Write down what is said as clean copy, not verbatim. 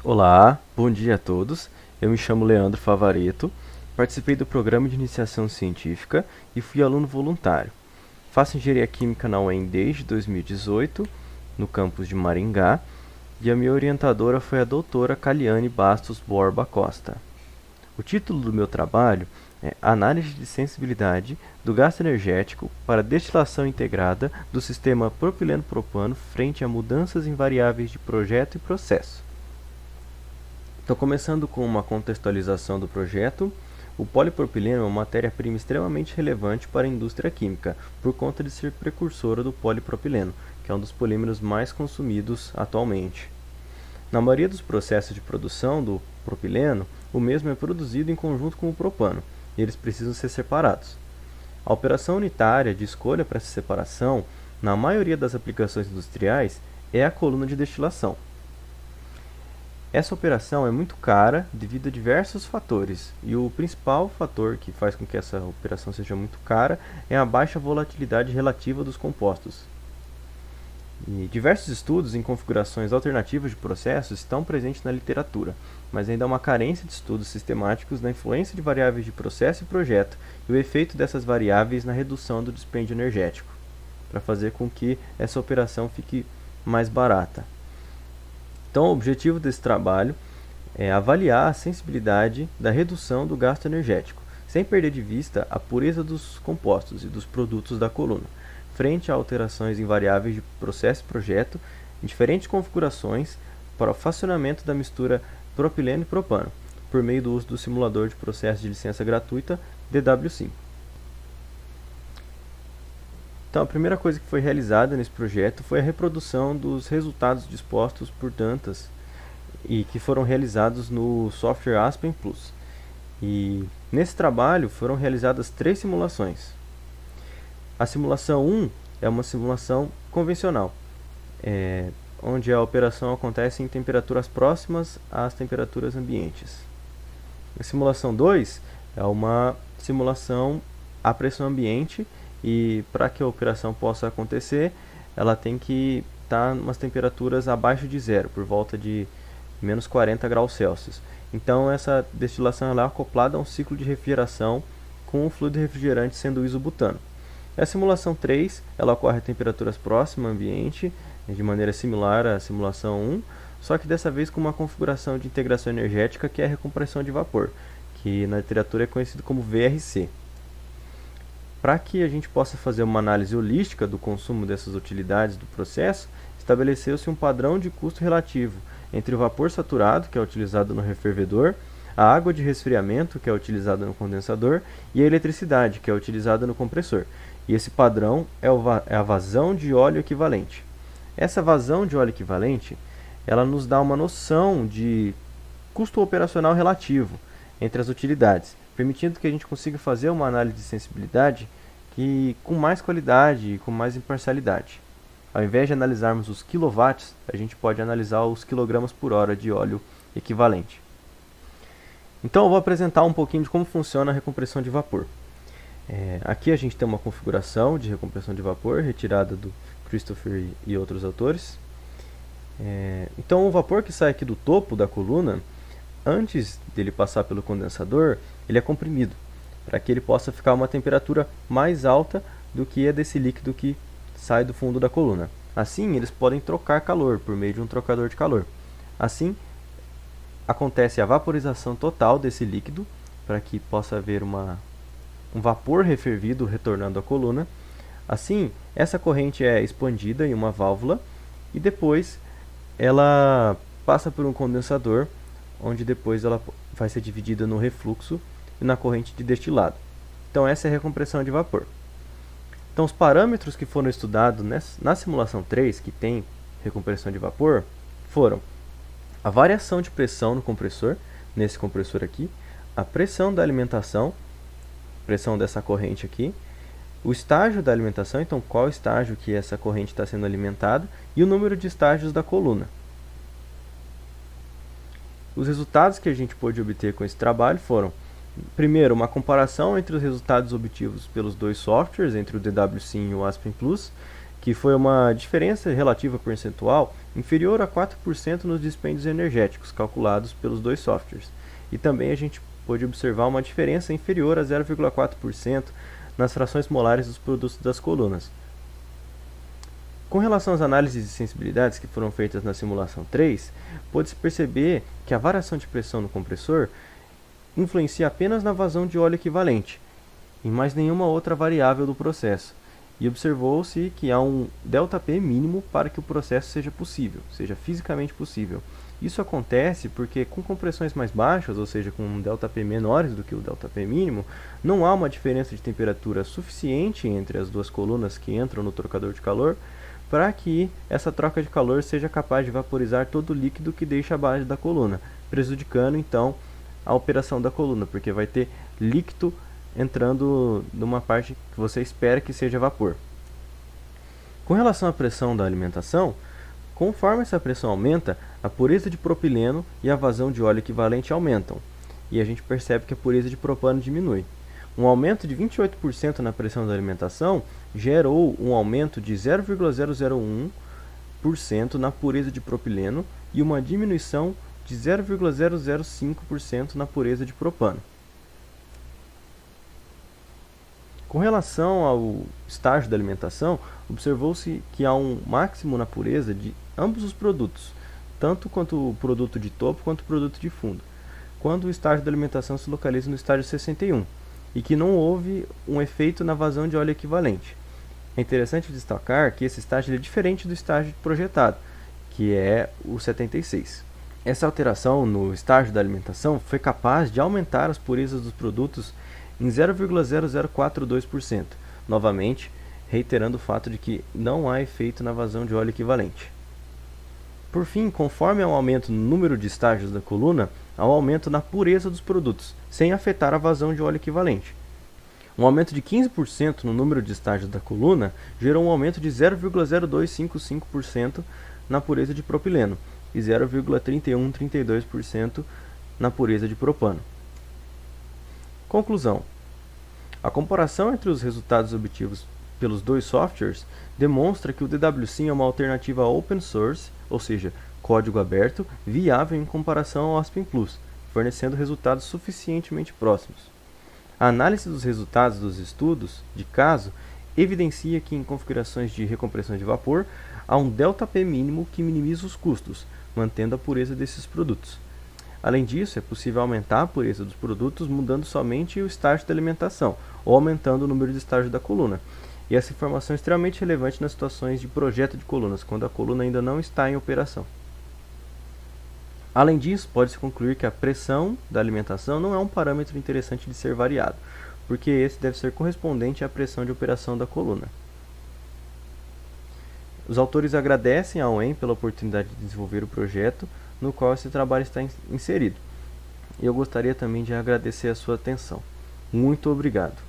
Olá, bom dia a todos. Eu me chamo Leandro Favareto, participei do programa de iniciação científica e fui aluno voluntário. Faço engenharia química na UEM desde 2018, no campus de Maringá, e a minha orientadora foi a doutora Caliane Bastos Borba Costa. O título do meu trabalho é Análise de sensibilidade do gasto energético para destilação integrada do sistema propileno-propano frente a mudanças em variáveis de projeto e processo. Então, começando com uma contextualização do projeto, o polipropileno é uma matéria-prima extremamente relevante para a indústria química, por conta de ser precursora do polipropileno, que é um dos polímeros mais consumidos atualmente. Na maioria dos processos de produção do propileno, o mesmo é produzido em conjunto com o propano, e eles precisam ser separados. A operação unitária de escolha para essa separação, na maioria das aplicações industriais, é a coluna de destilação. Essa operação é muito cara devido a diversos fatores, e o principal fator que faz com que essa operação seja muito cara é a baixa volatilidade relativa dos compostos. E diversos estudos em configurações alternativas de processos estão presentes na literatura, mas ainda há uma carência de estudos sistemáticos na influência de variáveis de processo e projeto e o efeito dessas variáveis na redução do dispêndio energético, para fazer com que essa operação fique mais barata. Então, o objetivo desse trabalho é avaliar a sensibilidade da redução do gasto energético, sem perder de vista a pureza dos compostos e dos produtos da coluna, frente a alterações em variáveis de processo e projeto em diferentes configurações para o fracionamento da mistura propileno e propano, por meio do uso do simulador de processo de licença gratuita DW5. Então, a primeira coisa que foi realizada nesse projeto foi a reprodução dos resultados dispostos por Dantas e que foram realizados no software Aspen Plus. E nesse trabalho foram realizadas 3 simulações. A simulação 1 é uma simulação convencional, onde a operação acontece em temperaturas próximas às temperaturas ambientes. A simulação 2 é uma simulação à pressão ambiente, e para que a operação possa acontecer, ela tem que estar em umas temperaturas abaixo de zero, por volta de menos 40 graus Celsius. Então essa destilação ela é acoplada a um ciclo de refrigeração com o fluido refrigerante sendo o isobutano. A simulação 3 ela ocorre a temperaturas próximas ao ambiente, de maneira similar à simulação 1, só que dessa vez com uma configuração de integração energética que é a recompressão de vapor, que na literatura é conhecido como VRC. Para que a gente possa fazer uma análise holística do consumo dessas utilidades do processo, estabeleceu-se um padrão de custo relativo entre o vapor saturado, que é utilizado no refervedor, a água de resfriamento, que é utilizada no condensador, e a eletricidade, que é utilizada no compressor. E esse padrão é a vazão de óleo equivalente. Essa vazão de óleo equivalente, ela nos dá uma noção de custo operacional relativo entre as utilidades, permitindo que a gente consiga fazer uma análise de sensibilidade com mais qualidade e com mais imparcialidade. Ao invés de analisarmos os quilowatts, a gente pode analisar os quilogramas por hora de óleo equivalente. Então eu vou apresentar um pouquinho de como funciona a recompressão de vapor. Aqui a gente tem uma configuração de recompressão de vapor retirada do Christopher e outros autores. Então o vapor que sai aqui do topo da coluna, antes dele passar pelo condensador, ele é comprimido, para que ele possa ficar a uma temperatura mais alta do que a desse líquido que sai do fundo da coluna. Assim, eles podem trocar calor por meio de um trocador de calor. Assim, acontece a vaporização total desse líquido, para que possa haver um vapor refervido retornando à coluna. Assim, essa corrente é expandida em uma válvula e depois ela passa por um condensador, onde depois ela vai ser dividida no refluxo e na corrente de destilado. Então essa é a recompressão de vapor. Então os parâmetros que foram estudados na simulação 3, que tem recompressão de vapor, foram a variação de pressão no compressor, nesse compressor aqui, a pressão da alimentação, pressão dessa corrente aqui, o estágio da alimentação, então qual estágio que essa corrente está sendo alimentada, e o número de estágios da coluna. Os resultados que a gente pôde obter com esse trabalho foram: primeiro, uma comparação entre os resultados obtidos pelos dois softwares, entre o DW-Sim e o Aspen Plus, que foi uma diferença relativa percentual inferior a 4% nos dispêndios energéticos calculados pelos dois softwares. E também a gente pôde observar uma diferença inferior a 0,4% nas frações molares dos produtos das colunas. Com relação às análises de sensibilidades que foram feitas na simulação 3, pôde-se perceber que a variação de pressão no compressor influencia apenas na vazão de óleo equivalente, e mais nenhuma outra variável do processo. E observou-se que há um ΔP mínimo para que o processo seja possível, seja fisicamente possível. Isso acontece porque com compressões mais baixas, ou seja, com ΔP menores do que o ΔP mínimo, não há uma diferença de temperatura suficiente entre as duas colunas que entram no trocador de calor para que essa troca de calor seja capaz de vaporizar todo o líquido que deixa a base da coluna, prejudicando então a operação da coluna, porque vai ter líquido entrando numa parte que você espera que seja vapor. Com relação à pressão da alimentação, conforme essa pressão aumenta, a pureza de propileno e a vazão de óleo equivalente aumentam, e a gente percebe que a pureza de propano diminui. Um aumento de 28% na pressão da alimentação gerou um aumento de 0,001% na pureza de propileno e uma diminuição de 0,005% na pureza de propano. Com relação ao estágio da alimentação, observou-se que há um máximo na pureza de ambos os produtos, tanto quanto o produto de topo quanto o produto de fundo, quando o estágio da alimentação se localiza no estágio 61, e que não houve um efeito na vazão de óleo equivalente. É interessante destacar que esse estágio é diferente do estágio projetado, que é o 76. Essa alteração no estágio da alimentação foi capaz de aumentar as purezas dos produtos em 0,0042%, novamente reiterando o fato de que não há efeito na vazão de óleo equivalente. Por fim, conforme há um aumento no número de estágios da coluna, há um aumento na pureza dos produtos, sem afetar a vazão de óleo equivalente. Um aumento de 15% no número de estágios da coluna gerou um aumento de 0,0255% na pureza de propileno e 0,3132% na pureza de propano. Conclusão: a comparação entre os resultados obtidos pelos dois softwares demonstra que o DWSim é uma alternativa open source, ou seja, código aberto, viável em comparação ao Aspen Plus, fornecendo resultados suficientemente próximos. A análise dos resultados dos estudos de caso evidencia que em configurações de recompressão de vapor há um ΔP mínimo que minimiza os custos, mantendo a pureza desses produtos. Além disso, é possível aumentar a pureza dos produtos mudando somente o estágio da alimentação, ou aumentando o número de estágios da coluna. E essa informação é extremamente relevante nas situações de projeto de colunas, quando a coluna ainda não está em operação. Além disso, pode-se concluir que a pressão da alimentação não é um parâmetro interessante de ser variado, porque esse deve ser correspondente à pressão de operação da coluna. Os autores agradecem à UEM pela oportunidade de desenvolver o projeto no qual esse trabalho está inserido. E eu gostaria também de agradecer a sua atenção. Muito obrigado.